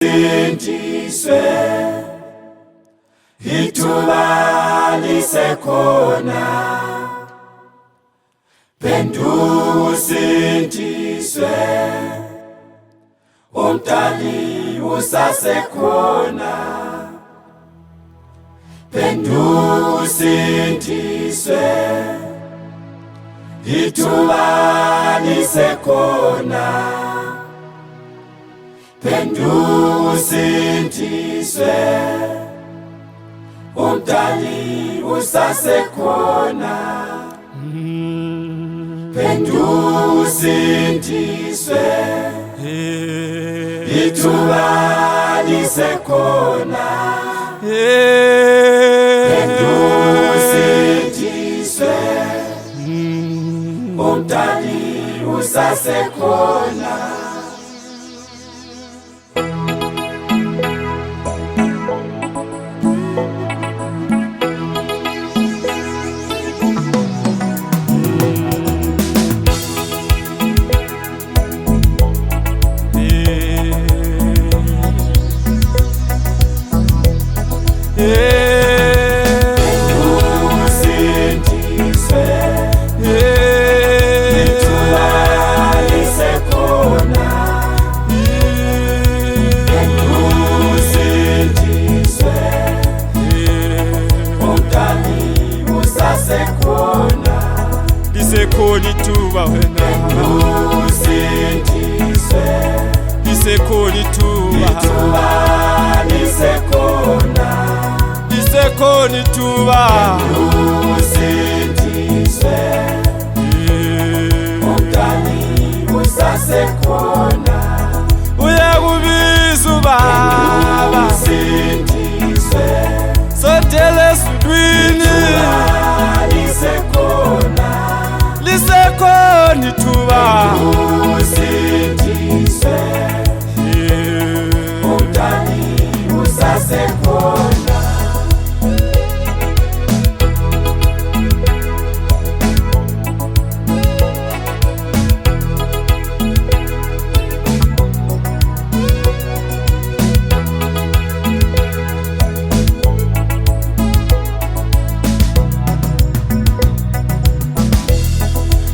Sindiswe ithuba lisekhona, phenduka usindiswe, umdali usasekhona. Phenduka usindiswe, ithuba lisekhona. Phenduka usindiswe, umdali usasekhona. Phenduka usindiswe, ithuba lisekhona. Phenduka usindiswe, umdali usasekhona. Lisekhona ithuba wena, usindiswe, lisekhona ithuba, ithuba lisekhona, lisekhona ithuba, usindiswe, umdali usasekhona. Uyakubiza uBaba, usindiswe, sondela esulwini, lisekhona ithuba, usindiswe, umdali usasekhona.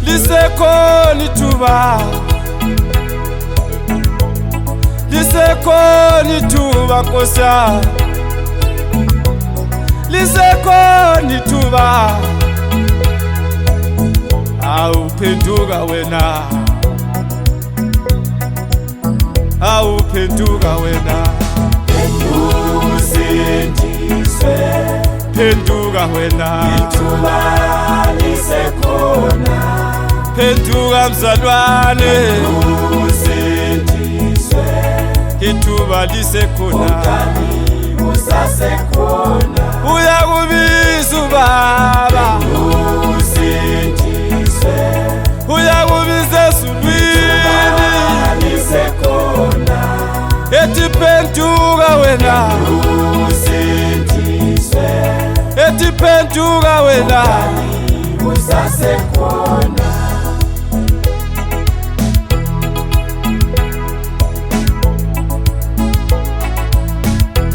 lisekhona ithuba, lisekhona ithuba Nkosi yami, lisekhona ithuba. Awuphenduka wena, awuphenduka wena, Phenduka usindiswe, phenduka wena, ithuba lisekhona. phenduka mzalwane, usindiswe, ithuba lisekhona, umdali usasekhona. uyakubiza uBaba, usindiswe, uyakubiza esulwini, lisekhona. ethi phenduka wena, usindiswe, ethi phenduka wena, usasekhona.